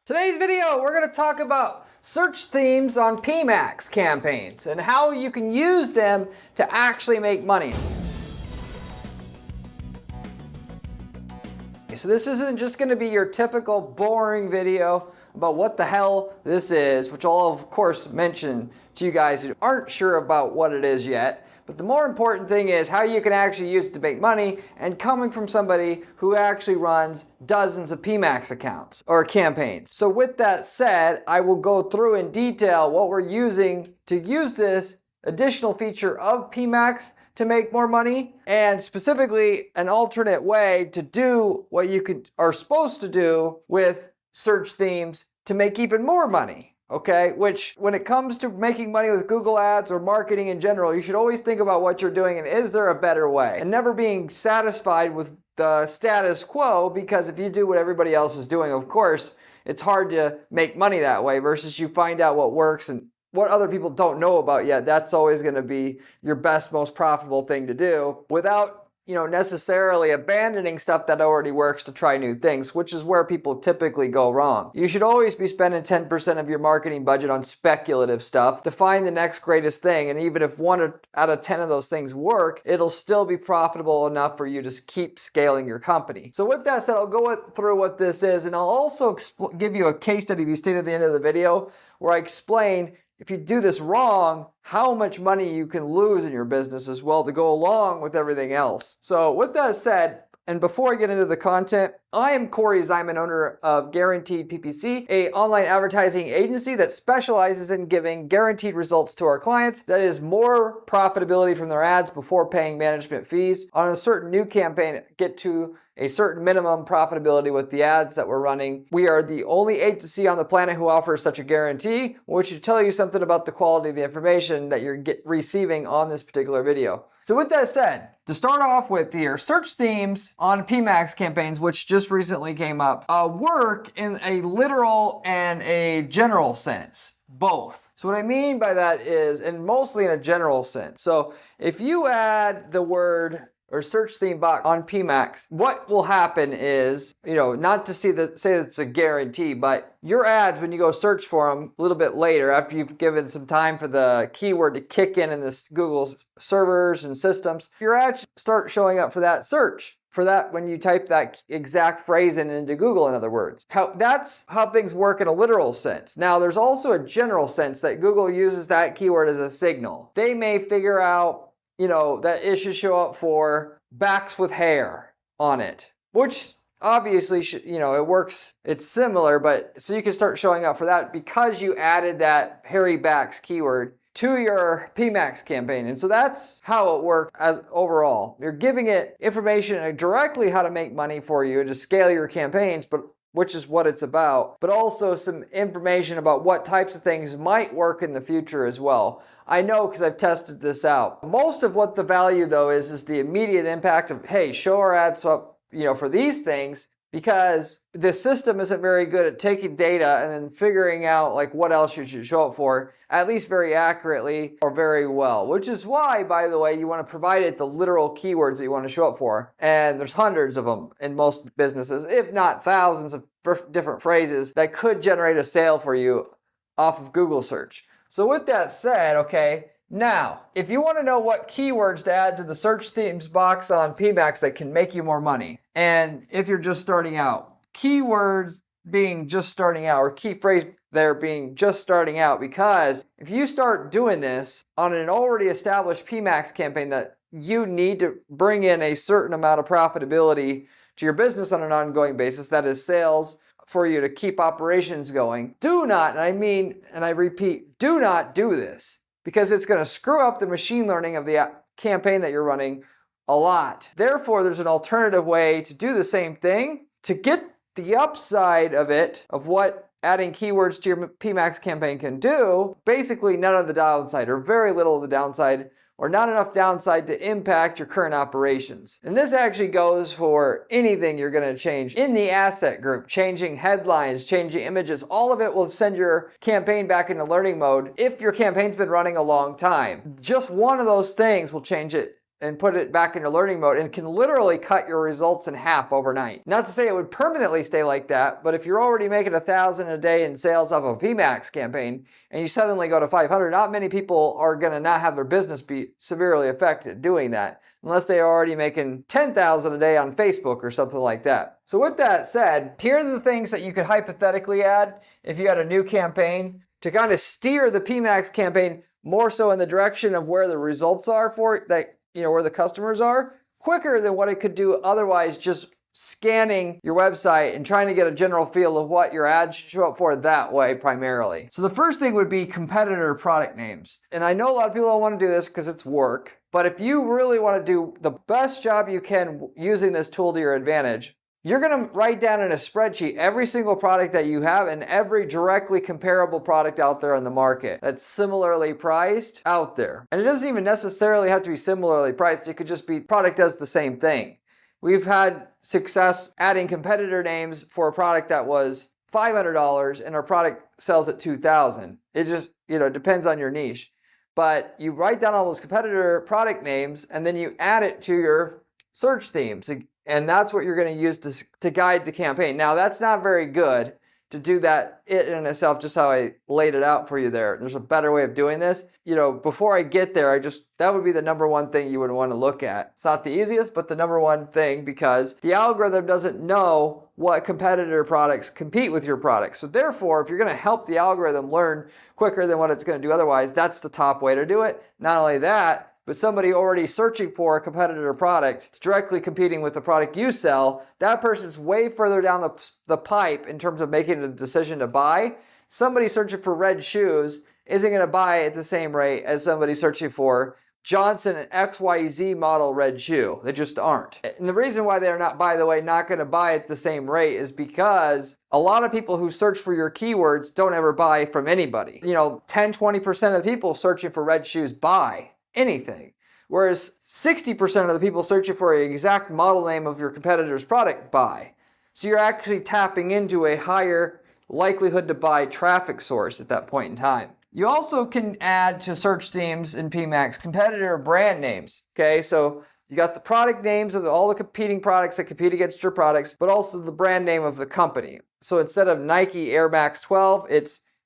Today's video, we're going to talk about search themes on PMAX campaigns and how you can use them to actually make money. So this isn't just going to be your typical boring video about what the hell this is, which I'll of course mention to you guys who aren't sure about what it is yet. But the more important thing is how you can actually use it to make money, and coming from somebody who actually runs dozens of PMAX accounts or campaigns. So with that said, I will go through in detail what we're using to use this additional feature of PMAX to make more money, and specifically an alternate way to do what you are supposed to do with search themes to make even more money. Okay, which when it comes to making money with Google Ads or marketing in general, you should always think about what you're doing and is there a better way? And never being satisfied with the status quo, because if you do what everybody else is doing, of course, it's hard to make money that way versus you find out what works and what other people don't know about yet. That's always going to be your best, most profitable thing to do without necessarily abandoning stuff that already works to try new things, which is where people typically go wrong. You should always be spending 10% of your marketing budget on speculative stuff to find the next greatest thing. And even if 1 out of 10 of those things work, it'll still be profitable enough for you to keep scaling your company. So with that said, I'll go through what this is, and I'll also give you a case study if you stay to the end of the video where I explain if you do this wrong, how much money you can lose in your business as well to go along with everything else. So with that said, and before I get into the content, I am Corey Zyman, owner of Guaranteed PPC, an online advertising agency that specializes in giving guaranteed results to our clients. That is more profitability from their ads before paying management fees. On a certain new campaign, get to a certain minimum profitability with the ads that we're running. We are the only agency on the planet who offers such a guarantee, which should tell you something about the quality of the information that you're receiving on this particular video. So with that said, to start off with your search themes on PMAX campaigns, which just recently came up, work in a literal and a general sense, both. So what I mean by that is, and mostly in a general sense. So if you add the word or search theme box on PMAX, what will happen is, not to say it's a guarantee, but your ads, when you go search for them a little bit later, after you've given some time for the keyword to kick in this Google's servers and systems, your ads start showing up for that search. For that, when you type that exact phrase into Google, in other words. That's how things work in a literal sense. Now, there's also a general sense that Google uses that keyword as a signal. They may figure out that it should show up for backs with hair on it, which obviously it works. It's similar, but so you can start showing up for that because you added that hairy backs keyword to your PMAX campaign. And so that's how it works as overall. You're giving it information directly how to make money for you to scale your campaigns, which is what it's about, but also some information about what types of things might work in the future as well. I know because I've tested this out. Most of what the value though is the immediate impact of, hey, show our ads up, for these things, because the system isn't very good at taking data and then figuring out like what else you should show up for, at least very accurately or very well, which is why, by the way, you want to provide it the literal keywords that you want to show up for. And there's hundreds of them in most businesses, if not thousands of different phrases that could generate a sale for you off of Google search. So with that said, okay, now, if you want to know what keywords to add to the search themes box on PMAX that can make you more money, and if you're just starting out, keywords being just starting out, or key phrase there being just starting out, because if you start doing this on an already established PMAX campaign that you need to bring in a certain amount of profitability to your business on an ongoing basis, that is sales, for you to keep operations going, do not, and I repeat, do not do this, because it's going to screw up the machine learning of the campaign that you're running a lot. Therefore, there's an alternative way to do the same thing to get the upside of it, of what adding keywords to your PMAX campaign can do. Basically, none of the downside, or very little of the downside, or not enough downside to impact your current operations. And this actually goes for anything you're going to change in the asset group, changing headlines, changing images. All of it will send your campaign back into learning mode if your campaign's been running a long time. Just one of those things will change it and put it back into learning mode and can literally cut your results in half overnight. Not to say it would permanently stay like that, but if you're already making $1,000 a day in sales off of a PMAX campaign and you suddenly go to 500, not many people are going to not have their business be severely affected doing that unless they are already making $10,000 a day on Facebook or something like that. So with that said, here are the things that you could hypothetically add if you had a new campaign to kind of steer the PMAX campaign more so in the direction of where the results are for that, where the customers are, quicker than what it could do otherwise just scanning your website and trying to get a general feel of what your ads should show up for that way primarily. So the first thing would be competitor product names. And I know a lot of people don't want to do this because it's work, but if you really want to do the best job you can using this tool to your advantage, you're going to write down in a spreadsheet every single product that you have and every directly comparable product out there on the market that's similarly priced out there. And it doesn't even necessarily have to be similarly priced. It could just be product does the same thing. We've had success adding competitor names for a product that was $500 and our product sells at $2,000. It just, depends on your niche. But you write down all those competitor product names and then you add it to your search themes. And that's what you're going to use to guide the campaign. Now, that's not very good to do that in and itself, just how I laid it out for you there. There's a better way of doing this. Before I get there, that would be the number one thing you would want to look at. It's not the easiest, but the number one thing, because the algorithm doesn't know what competitor products compete with your products. So therefore, if you're going to help the algorithm learn quicker than what it's going to do otherwise, that's the top way to do it. Not only that, but somebody already searching for a competitor product, it's directly competing with the product you sell, that person's way further down the pipe in terms of making a decision to buy. Somebody searching for red shoes isn't going to buy at the same rate as somebody searching for Johnson XYZ model red shoe. They just aren't. And the reason why they're not, by the way, not going to buy at the same rate is because a lot of people who search for your keywords don't ever buy from anybody. 10-20% of the people searching for red shoes buy anything. Whereas 60% of the people searching for an exact model name of your competitor's product buy. So you're actually tapping into a higher likelihood to buy traffic source at that point in time. You also can add to search themes in PMAX competitor brand names. Okay, so you got the product names of all the competing products that compete against your products, but also the brand name of the company. So instead of Nike Air Max 12,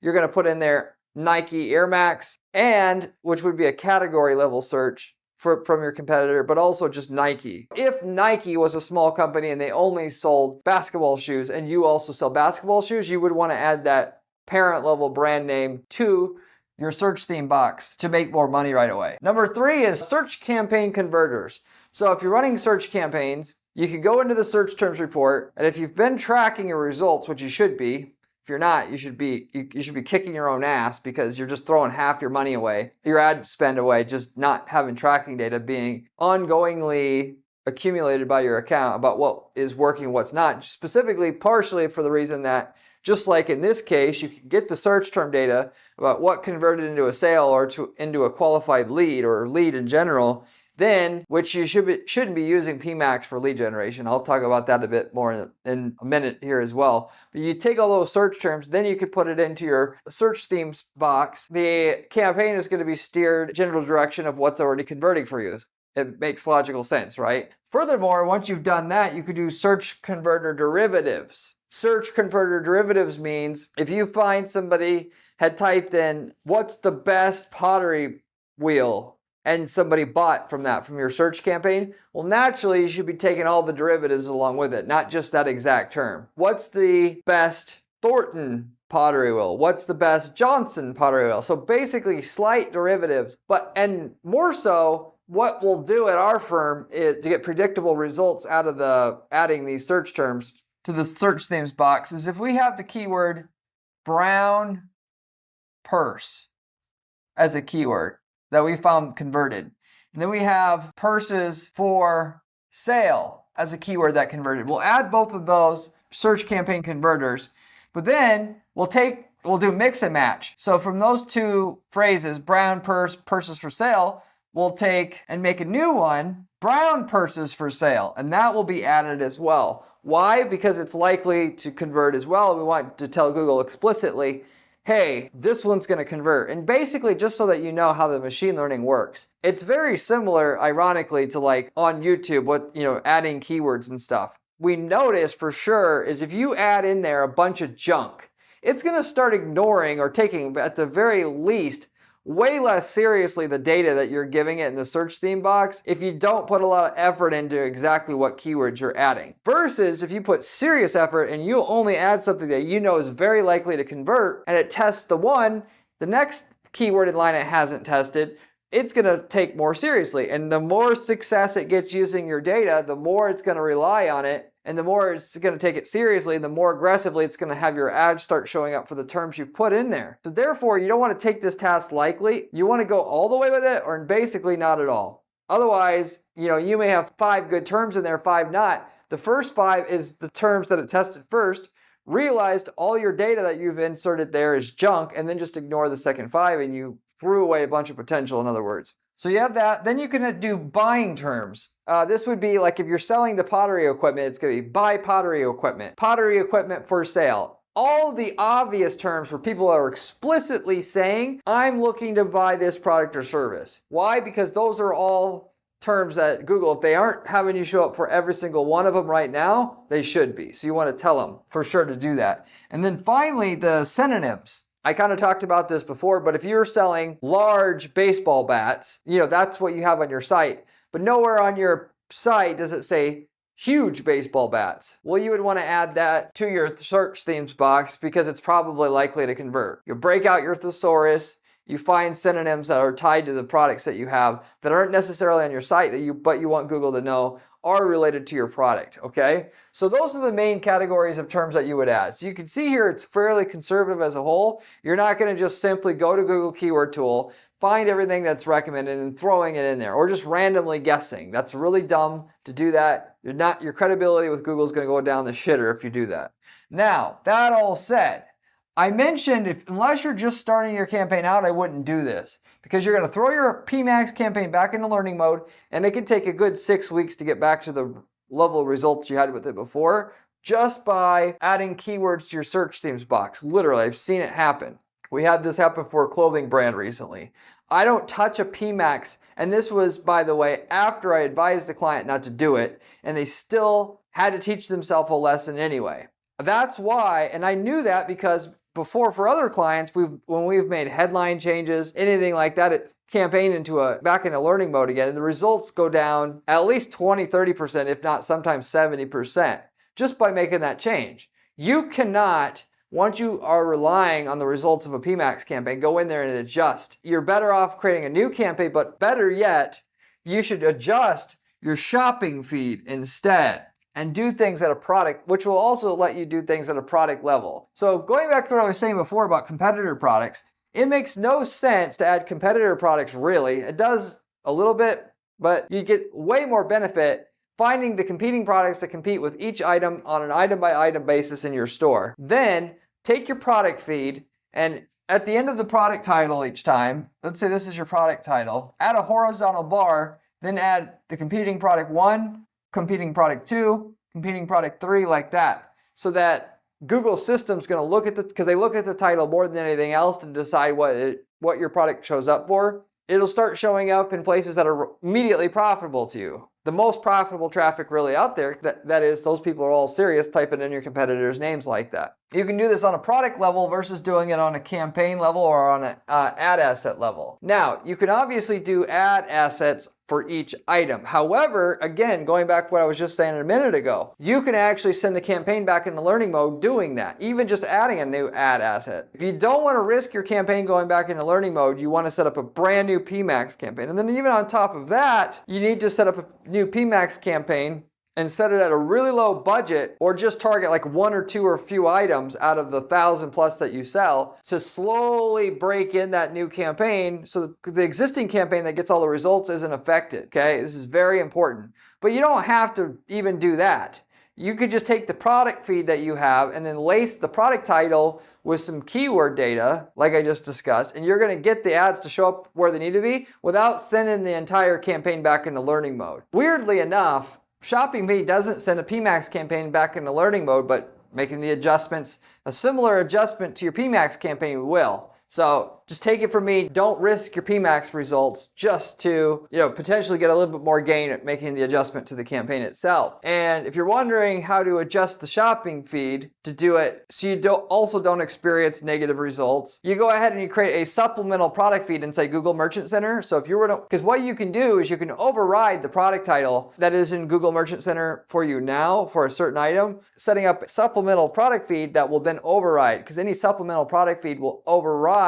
you're going to put in there Nike Air Max, and which would be a category level search from your competitor, but also just Nike. If Nike was a small company and they only sold basketball shoes and you also sell basketball shoes, you would want to add that parent level brand name to your search theme box to make more money right away. Number 3 is search campaign converters. So if you're running search campaigns, you can go into the search terms report, and if you've been tracking your results, which you should be, if you're not, you should be kicking your own ass because you're just throwing half your money away, your ad spend away, just not having tracking data being ongoingly accumulated by your account about what is working, what's not, specifically partially for the reason that just like in this case, you can get the search term data about what converted into a sale or into a qualified lead or lead in general, then, which you shouldn't be using PMAX for lead generation. I'll talk about that a bit more in a minute here as well. But you take all those search terms, then you could put it into your search themes box. The campaign is going to be steered general direction of what's already converting for you. It makes logical sense, right? Furthermore, once you've done that, you could do search converter derivatives. Search converter derivatives means if you find somebody had typed in, what's the best pottery wheel? And somebody bought from your search campaign, well, naturally, you should be taking all the derivatives along with it, not just that exact term. What's the best Thornton pottery wheel? What's the best Johnson pottery wheel? So basically slight derivatives, and more so, what we'll do at our firm is to get predictable results out of adding these search terms to the search themes box is if we have the keyword brown purse as a keyword that we found converted. And then we have purses for sale as a keyword that converted. We'll add both of those search campaign converters, but then we'll do mix and match. So from those two phrases, brown purse, purses for sale, we'll take and make a new one, brown purses for sale, and that will be added as well. Why? Because it's likely to convert as well. We want to tell Google explicitly, hey, this one's going to convert. And basically, just so that you know how the machine learning works, it's very similar, ironically, to like on YouTube, what, adding keywords and stuff. We notice for sure is if you add in there a bunch of junk, it's going to start ignoring or taking, at the very least, way less seriously the data that you're giving it in the search theme box if you don't put a lot of effort into exactly what keywords you're adding. Versus if you put serious effort and you only add something that you know is very likely to convert and it tests the next keyword in line it hasn't tested, it's going to take more seriously. And the more success it gets using your data, the more it's going to rely on it. And the more it's going to take it seriously, the more aggressively it's going to have your ads start showing up for the terms you've put in there. So therefore, you don't want to take this task lightly. You want to go all the way with it or basically not at all. Otherwise, you may have 5 good terms in there, 5 not. The first 5 is the terms that it tested first, realized all your data that you've inserted there is junk, and then just ignore the second 5 and you threw away a bunch of potential, in other words. So you have that. Then you can do buying terms. This would be like if you're selling the pottery equipment, it's going to be buy pottery equipment for sale. All the obvious terms where people are explicitly saying, I'm looking to buy this product or service. Why? Because those are all terms that Google, if they aren't having you show up for every single one of them right now, they should be. So you want to tell them for sure to do that. And then finally, the synonyms. I kind of talked about this before, but if you're selling large baseball bats, that's what you have on your site. But nowhere on your site does it say huge baseball bats. Well, you would want to add that to your search themes box because it's probably likely to convert. You break out your thesaurus, you find synonyms that are tied to the products that you have that aren't necessarily on your site but you want Google to know are related to your product, okay? So those are the main categories of terms that you would add. So you can see here it's fairly conservative as a whole. You're not going to just simply go to Google Keyword Tool, find everything that's recommended and throwing it in there, or just randomly guessing. That's really dumb to do that. Your credibility with Google is going to go down the shitter if you do that. Now, that all said, I mentioned unless you're just starting your campaign out, I wouldn't do this because you're going to throw your PMAX campaign back into learning mode and it can take a good 6 weeks to get back to the level of results you had with it before just by adding keywords to your search themes box. Literally, I've seen it happen. We had this happen for a clothing brand recently. I don't touch a PMAX, and this was, by the way, after I advised the client not to do it, and they still had to teach themselves a lesson anyway. That's why, and I knew that because before for other clients, when we've made headline changes, anything like that, it campaign back into learning mode again, and the results go down at least 20-30%, if not sometimes 70%, just by making that change. You cannot, once you are relying on the results of a PMAX campaign, go in there and adjust. You're better off creating a new campaign, but better yet, you should adjust your shopping feed instead and do things at a product, which will also let you do things at a product level. So going back to what I was saying before about competitor products, it makes no sense to add competitor products really. It does a little bit, but you get way more benefit finding the competing products that compete with each item on an item by item basis in your store. Then take your product feed and at the end of the product title each time, let's say this is your product title, add a horizontal bar, then add the competing product 1, competing product 2, competing product 3, like that. So that Google system's going to look at because they look at the title more than anything else to decide what your product shows up for. It'll start showing up in places that are immediately profitable to you. The most profitable traffic really out there, that is, those people are all serious typing in your competitors' names like that. You can do this on a product level versus doing it on a campaign level or on an ad asset level. Now, you can obviously do ad assets for each item. However, again, going back to what I was just saying a minute ago, you can actually send the campaign back into learning mode doing that, even just adding a new ad asset. If you don't want to risk your campaign going back into learning mode, you want to set up a brand new PMAX campaign. And then even on top of that, you need to set up a new PMAX campaign and set it at a really low budget or just target like 1 or 2 or a few items out of the 1,000 plus that you sell to slowly break in that new campaign so the existing campaign that gets all the results isn't affected, okay? This is very important. But you don't have to even do that. You could just take the product feed that you have and then lace the product title with some keyword data, like I just discussed, and you're going to get the ads to show up where they need to be without sending the entire campaign back into learning mode. Weirdly enough, Shopping Feed doesn't send a PMAX campaign back into learning mode, but making the adjustments, a similar adjustment to your PMAX campaign will. So just take it from me, don't risk your PMAX results just to, potentially get a little bit more gain at making the adjustment to the campaign itself. And if you're wondering how to adjust the shopping feed to do it so you don't experience negative results, you go ahead and you create a supplemental product feed inside Google Merchant Center. So if you were to, because what you can do is you can override the product title that is in Google Merchant Center for you now for a certain item, setting up a supplemental product feed that will then override, because any supplemental product feed will override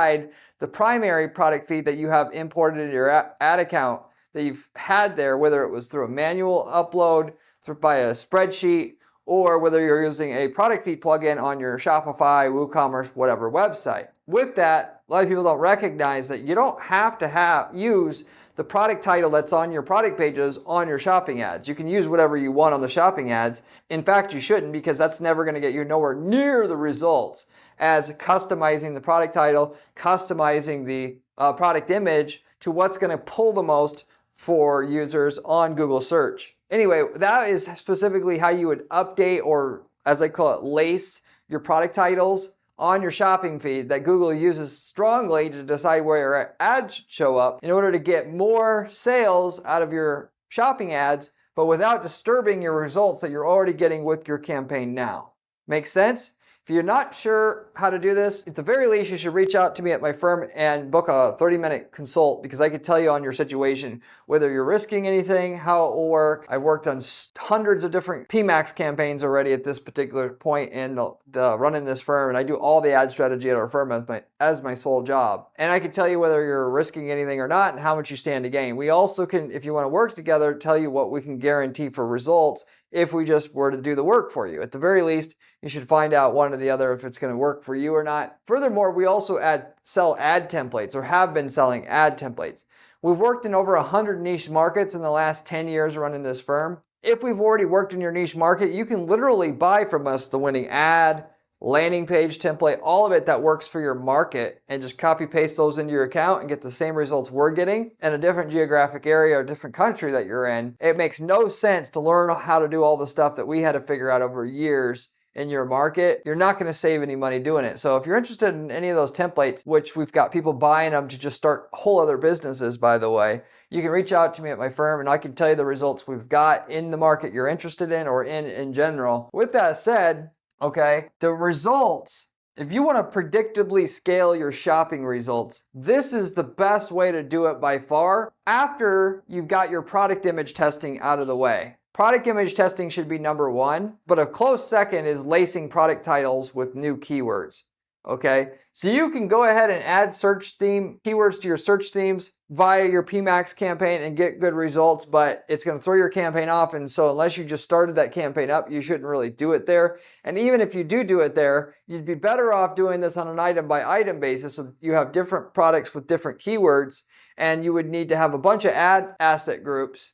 the primary product feed that you have imported into your ad account that you've had there, whether it was through a manual upload, by a spreadsheet, or whether you're using a product feed plugin on your Shopify, WooCommerce, whatever website. With that, a lot of people don't recognize that you don't have to use the product title that's on your product pages on your shopping ads. You can use whatever you want on the shopping ads. In fact, you shouldn't, because that's never going to get you nowhere near the results as customizing the product title, customizing the product image to what's going to pull the most for users on Google search. Anyway, that is specifically how you would update, or as I call it, lace your product titles on your shopping feed that Google uses strongly to decide where your ads show up in order to get more sales out of your shopping ads, but without disturbing your results that you're already getting with your campaign now. Make sense? If you're not sure how to do this, at the very least, you should reach out to me at my firm and book a 30-minute consult, because I could tell you on your situation whether you're risking anything, how it will work. I've worked on hundreds of different PMAX campaigns already at this particular point in running this firm, and I do all the ad strategy at our firm as my sole job. And I can tell you whether you're risking anything or not and how much you stand to gain. We also can, if you want to work together, tell you what we can guarantee for results if we just were to do the work for you. At the very least, you should find out one or the other if it's going to work for you or not. Furthermore, we also sell ad templates, or have been selling ad templates. We've worked in over 100 niche markets in the last 10 years running this firm. If we've already worked in your niche market, you can literally buy from us the winning ad, landing page template, all of it that works for your market, and just copy paste those into your account and get the same results we're getting in a different geographic area or different country that you're in. It makes no sense to learn how to do all the stuff that we had to figure out over years in your market. You're not going to save any money doing it. So if you're interested in any of those templates, which we've got people buying them to just start whole other businesses, by the way, you can reach out to me at my firm and I can tell you the results we've got in the market you're interested in, or in general. With that said, okay, the results, if you want to predictably scale your shopping results, this is the best way to do it by far after you've got your product image testing out of the way. Product image testing should be number one, but a close second is lacing product titles with new keywords. Okay, so you can go ahead and add search theme keywords to your search themes via your PMAX campaign and get good results, but it's going to throw your campaign off. And so unless you just started that campaign up, you shouldn't really do it there. And even if you do it there, you'd be better off doing this on an item by item basis. So you have different products with different keywords, and you would need to have a bunch of ad asset groups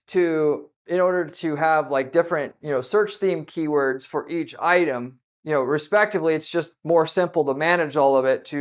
in order to have like different, search theme keywords for each item. Respectively, it's just more simple to manage all of it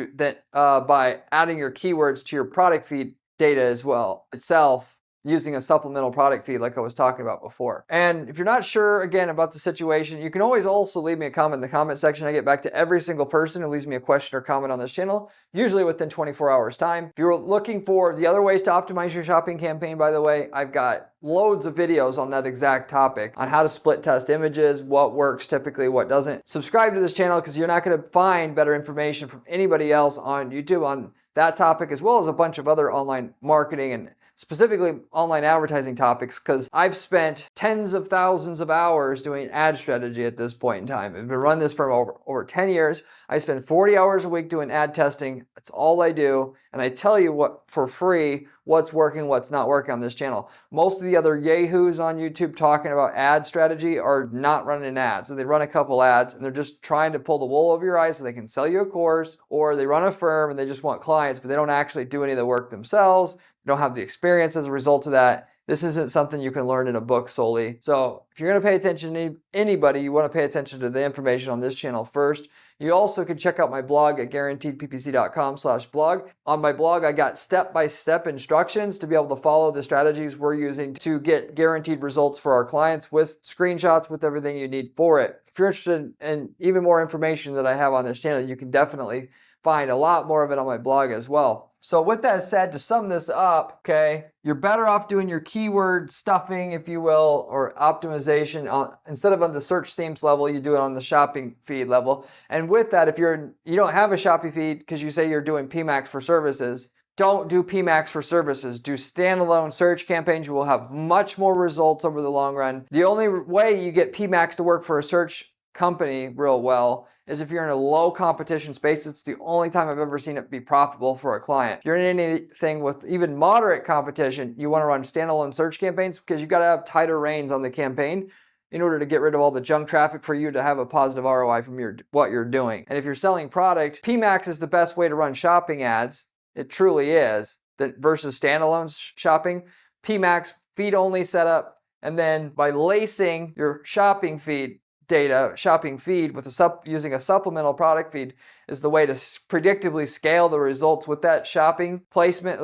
by adding your keywords to your product feed data as well itself, using a supplemental product feed like I was talking about before. And if you're not sure, again, about the situation, you can always also leave me a comment in the comment section. I get back to every single person who leaves me a question or comment on this channel, usually within 24 hours time. If you're looking for the other ways to optimize your shopping campaign, by the way, I've got loads of videos on that exact topic, on how to split test images, what works typically, what doesn't. Subscribe to this channel, because you're not going to find better information from anybody else on YouTube on that topic, as well as a bunch of other online marketing and specifically online advertising topics, because I've spent tens of thousands of hours doing ad strategy at this point in time. I've been running this for over 10 years. I spend 40 hours a week doing ad testing. That's all I do. And I tell you what, for free, what's working, what's not working on this channel. Most of the other yahoos on YouTube talking about ad strategy are not running ads. So they run a couple ads and they're just trying to pull the wool over your eyes so they can sell you a course, or they run a firm and they just want clients, but they don't actually do any of the work themselves. They don't have the experience as a result of that. This isn't something you can learn in a book solely. So if you're going to pay attention to anybody, you want to pay attention to the information on this channel first. You also can check out my blog at guaranteedppc.com/blog. On my blog, I got step-by-step instructions to be able to follow the strategies we're using to get guaranteed results for our clients with screenshots, with everything you need for it. If you're interested in even more information that I have on this channel, you can definitely find a lot more of it on my blog as well. So with that said, to sum this up, okay, you're better off doing your keyword stuffing, if you will, or optimization instead of on the search themes level, you do it on the shopping feed level. And with that, if you don't have a shopping feed because you say you're doing PMAX for services, don't do PMAX for services. Do standalone search campaigns. You will have much more results over the long run. The only way you get PMAX to work for a search company real well is if you're in a low competition space. It's the only time I've ever seen it be profitable for a client. If you're in anything with even moderate competition, you want to run standalone search campaigns because you got to have tighter reins on the campaign in order to get rid of all the junk traffic for you to have a positive ROI from what you're doing. And if you're selling product, PMAX is the best way to run shopping ads. It truly is, versus standalone shopping. PMAX feed only setup, and then by lacing your shopping feed with using a supplemental product feed is the way to predictably scale the results with that shopping placement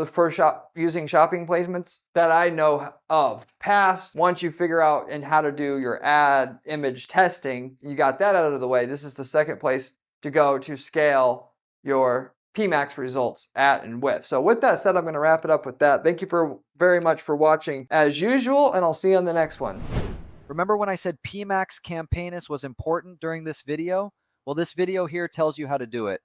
using shopping placements that I know of. Once you figure out how to do your ad image testing, you got that out of the way. This is the second place to go to scale your PMAX results at and with. So with that said, I'm going to wrap it up with that. Thank you very much for watching as usual, and I'll see you on the next one. Remember when I said PMAX Campaignist was important during this video? Well, this video here tells you how to do it.